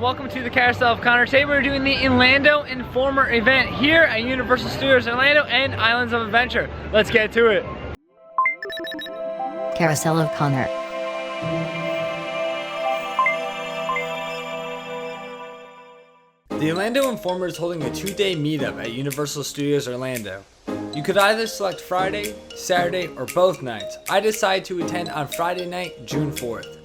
welcome to the Carousel of Connor. Today we're doing the Orlando Informer event here at Universal Studios Orlando and Islands of Adventure. Let's get to it. Carousel of Connor. The Orlando Informer is holding a 2-day meetup at Universal Studios Orlando. You could either select Friday, Saturday, or both nights. I decided to attend on Friday night, June 4th.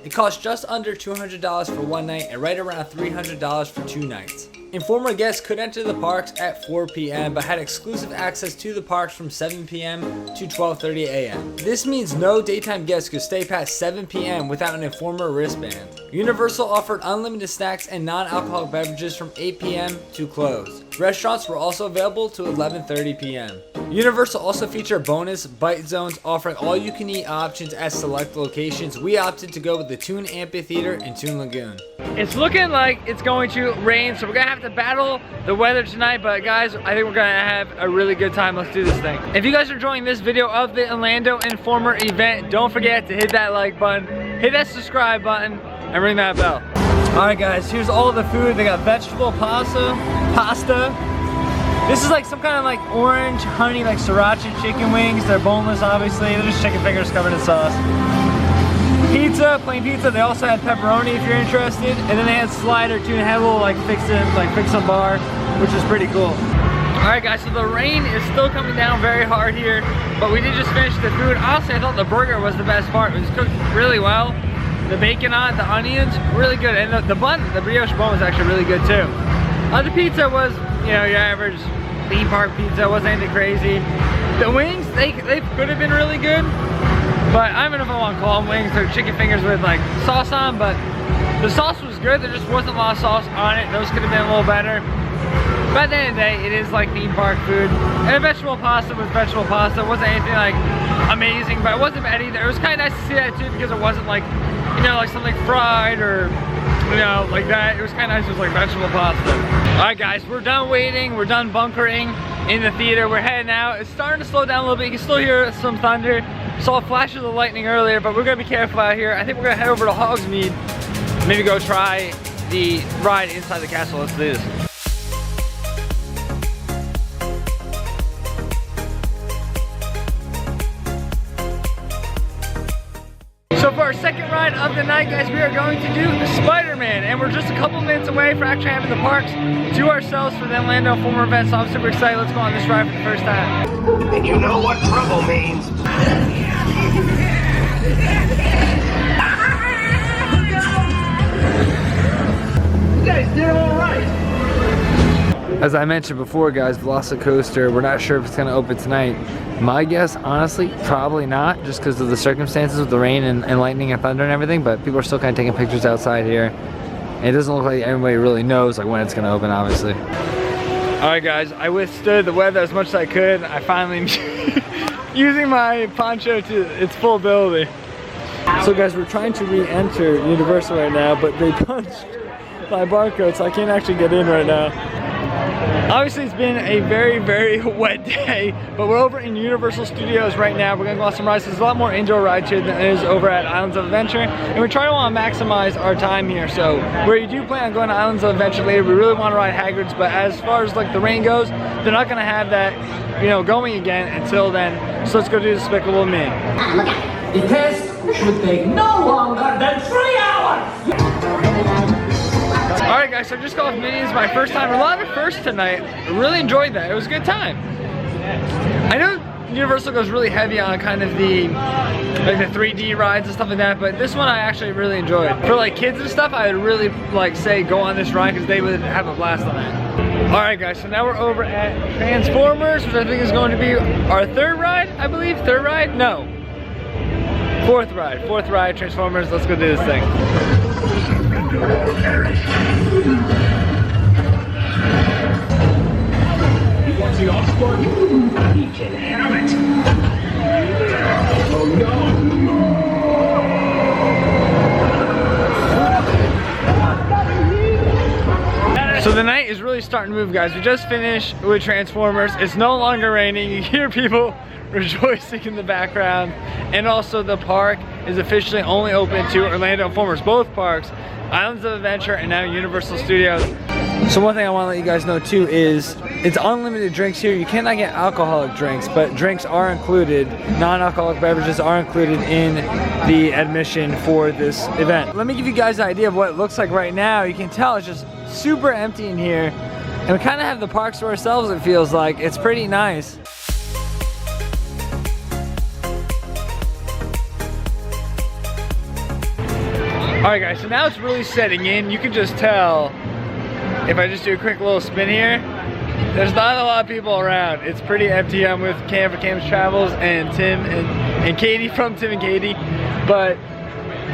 It costs just under $200 for one night and right around $300 for 2 nights. Informer guests could enter the parks at 4 p.m. but had exclusive access to the parks from 7 p.m. to 12:30 a.m. This means no daytime guests could stay past 7 p.m. without an Informer wristband. Universal offered unlimited snacks and non-alcoholic beverages from 8 p.m. to close. Restaurants were also available to 11:30 p.m. Universal also featured bonus bite zones offering all-you-can-eat options at select locations. We opted to go with the Toon Amphitheater and Toon Lagoon. It's looking like it's going to rain, so we're gonna have to battle the weather tonight, but guys, I think we're gonna have a really good time. Let's do this thing. If you guys are enjoying this video of the Orlando Informer event, don't forget to hit that like button, hit that subscribe button, and ring that bell. All right guys, here's all the food. They got vegetable pasta. This is like some kind of like orange honey, like sriracha chicken wings. They're boneless, obviously. They're just chicken fingers covered in sauce. Pizza, plain pizza. They also had pepperoni if you're interested. And then they had slider too, and had a little like fix-in bar, which is pretty cool. All right guys, so the rain is still coming down very hard here, but we did just finish the food. Honestly, I thought the burger was the best part. It was cooked really well. The bacon on it, the onions, really good. And the bun, the brioche bun was actually really good too. The pizza was, you know, your average theme park pizza. Wasn't anything crazy. The wings, they could have been really good, but I don't know if I want to call them wings. They're chicken fingers with like sauce on, but the sauce was good. There just wasn't a lot of sauce on it. Those could have been a little better. But at the end of the day, it is like theme park food. And the vegetable pasta was vegetable pasta. It wasn't anything like amazing, but it wasn't bad either. It was kind of nice to see that too, because it wasn't like, you know, like something fried or, you know, like that. It was kind of nice. It was like vegetable pasta. All right guys, we're done waiting. We're done bunkering in the theater. We're heading out. It's starting to slow down a little bit. You can still hear some thunder. Saw flashes of lightning earlier, but we're gonna be careful out here. I think we're gonna head over to Hogsmeade. Maybe go try the ride inside the castle. Let's do this. So for our second ride of the night, guys, we are going to do Spider-Man, and we're just a couple minutes away from actually having the parks to ourselves for the Orlando Informer event, so I'm super excited. Let's go on this ride for the first time. And you know what trouble means. You guys did all right. As I mentioned before, guys, Velocicoaster, we're not sure if it's going to open tonight. My guess, honestly, probably not, just because of the circumstances with the rain and lightning and thunder and everything, but people are still kind of taking pictures outside here. And it doesn't look like anybody really knows like when it's going to open, obviously. All right, guys, I withstood the weather as much as I could. I finally using my poncho to its full ability. So, guys, we're trying to re-enter Universal right now, but they punched my barcode, so I can't actually get in right now. Obviously, it's been a very, very wet day, but we're over in Universal Studios right now. We're gonna go on some rides. There's a lot more indoor rides here than there is over at Islands of Adventure, and we're trying to want to maximize our time here. So, where you do plan on going to Islands of Adventure later, we really want to ride Hagrid's, but as far as like the rain goes, they're not gonna have that, you know, going again until then. So let's go do Despicable Me. The test should take no longer than 3 hours! Alright guys, so I just got off Minions, my first time. A lot of first tonight. I really enjoyed that. It was a good time. I know Universal goes really heavy on kind of the 3D rides and stuff like that, but this one I actually really enjoyed. For like kids and stuff, I would really like say go on this ride because they would have a blast on it. Alright guys, so now we're over at Transformers, which I think is going to be our third ride, I believe. Third ride? No. Fourth ride, Transformers. Let's go do this thing. He wants the Oxford. He can have it. Oh no! So the night is really starting to move, guys. We just finished with Transformers. It's no longer raining. You hear people rejoicing in the background. And also the park is officially only open to Orlando Informers, both parks, Islands of Adventure and now Universal Studios. So one thing I want to let you guys know too is it's unlimited drinks here. You cannot get alcoholic drinks, but drinks are included. Non-alcoholic beverages are included in the admission for this event. Let me give you guys an idea of what it looks like right now. You can tell it's just super empty in here. And we kind of have the parks to ourselves, it feels like. It's pretty nice. Alright guys, so now it's really setting in. You can just tell, if I just do a quick little spin here, there's not a lot of people around. It's pretty empty. I'm with Cam for Cam's Travels and Tim and Katie from Tim and Katie. But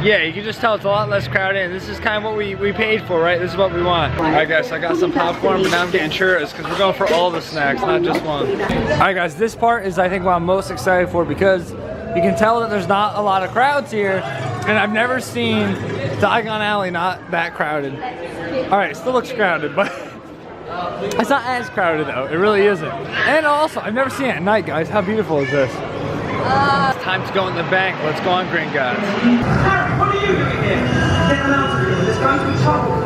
yeah, you can just tell it's a lot less crowded, and this is kind of what we paid for, right? This is what we want. Alright guys, so I got some popcorn, but now I'm getting churros because we're going for all the snacks, not just one. Alright guys, this part is I think what I'm most excited for because you can tell that there's not a lot of crowds here, and I've never seen Diagon Alley not that crowded. Alright, it still looks crowded, but it's not as crowded though. It really isn't. And also, I've never seen it at night, guys. How beautiful is this? It's time to go in the bank. Let's go on, Green Guys. Sir, what are you doing here? Get them out of here. This guy's in trouble.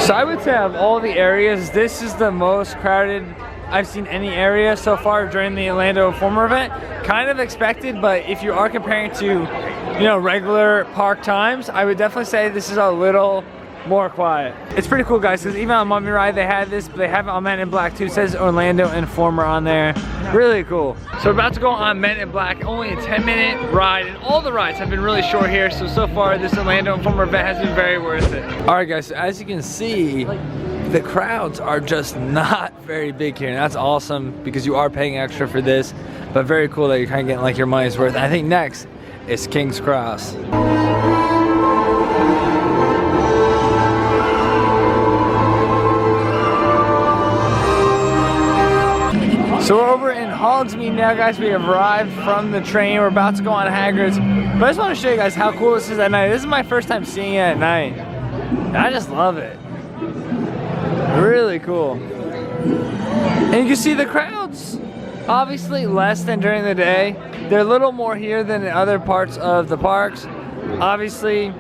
So I would say of all the areas, this is the most crowded I've seen any area so far during the Orlando Informer event. Kind of expected, but if you are comparing to, you know, regular park times, I would definitely say this is a little more quiet. It's pretty cool, guys, because even on Mummy Ride they had this, but they have it on Men in Black too. It says Orlando Informer on there. Really cool. So we're about to go on Men in Black, only a 10-minute ride, and all the rides have been really short here. So far this Orlando Informer event has been very worth it. All right, guys, so as you can see, the crowds are just not very big here, and that's awesome because you are paying extra for this, but very cool that you're kind of getting like your money's worth. And I think next is King's Cross. So we're over in Hogsmeade now, guys. We have arrived from the train. We're about to go on Hagrid's. But I just want to show you guys how cool this is at night. This is my first time seeing it at night. And I just love it. Really cool. And you can see the crowds. Obviously less than during the day. They're a little more here than in other parts of the parks. Obviously,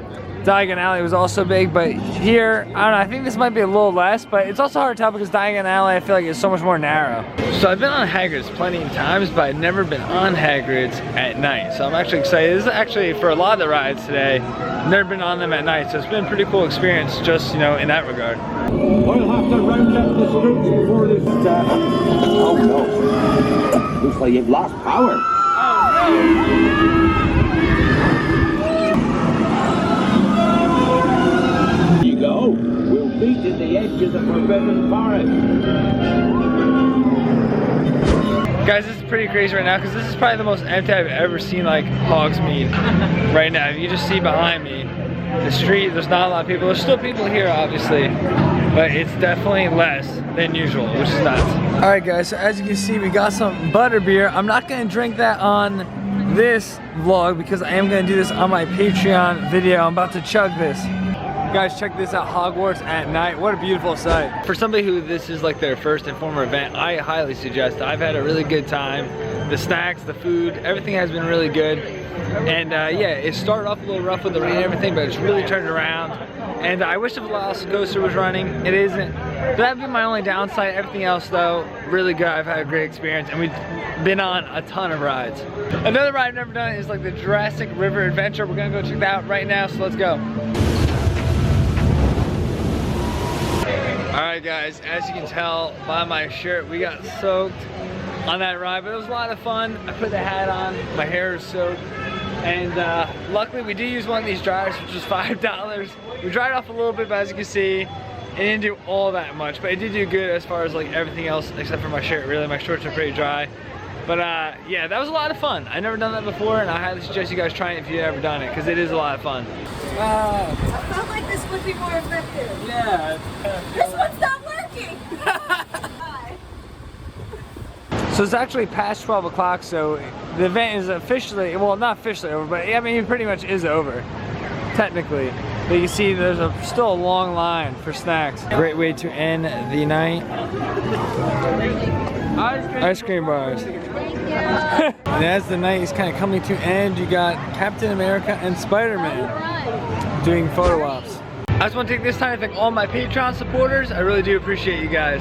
Diagon Alley was also big, but here, I don't know, I think this might be a little less, but it's also hard to tell because Diagon Alley, I feel like, is so much more narrow. So I've been on Hagrid's plenty of times, but I've never been on Hagrid's at night. So I'm actually excited. This is actually, for a lot of the rides today, I've never been on them at night, so it's been a pretty cool experience just, you know, in that regard. We'll have to round up the streets before this oh no. Looks like you've lost power. You go. We'll meet at the edge of the forbidden forest. Guys, this is pretty crazy right now because this is probably the most empty I've ever seen, like, Hogsmeade right now. You just see behind me the street, there's not a lot of people. There's still people here, obviously, but it's definitely less than usual, which is nuts. All right, guys, so as you can see, we got some butterbeer. I'm not gonna drink that on this vlog because I am gonna do this on my Patreon video. I'm about to chug this. Guys, check this out, Hogwarts at night. What a beautiful sight. For somebody who this is like their first Informer event, I highly suggest it. I've had a really good time. The snacks, the food, everything has been really good. And yeah, it started off a little rough with the rain and everything, but it's really turned around. And I wish the Velocicoaster was running. It isn't. But that'd be my only downside. Everything else though, really good. I've had a great experience, and we've been on a ton of rides. Another ride I've never done is like the Jurassic River Adventure. We're gonna go check that out right now, so let's go. Alright guys, as you can tell by my shirt, we got soaked on that ride, but it was a lot of fun. I put the hat on, my hair is soaked, and luckily we did use one of these dryers, which was $5. We dried off a little bit, but as you can see, it didn't do all that much, but it did do good as far as like everything else except for my shirt. Really, my shorts are pretty dry. But yeah, that was a lot of fun. I've never done that before, and I highly suggest you guys try it if you've ever done it, because it is a lot of fun. I felt like this would be more effective. Yeah. This one's not working. So it's actually past 12 o'clock, so the event is officially, well, not officially over, but I mean, it pretty much is over. technically. But you see there's still a long line for snacks. Great way to end the night. Ice cream bars. And as the night is kind of coming to end, you got Captain America and Spider-Man doing photo ops. I just want to take this time to thank all my Patreon supporters. I really do appreciate you guys.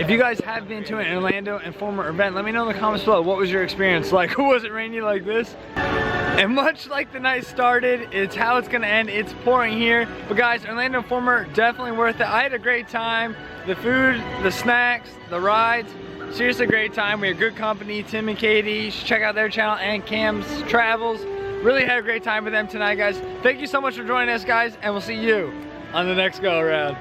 If you guys have been to an Orlando Informer event, let me know in the comments below, what was your experience like? Was it rainy like this? And much like the night started, it's how it's gonna end. It's pouring here. But guys, Orlando Informer, definitely worth it. I had a great time. The food, the snacks, the rides, seriously great time. We had good company, Tim and Katie. You should check out their channel and Cam's Travels. Really had a great time with them tonight, guys. Thank you so much for joining us, guys, and we'll see you on the next go around.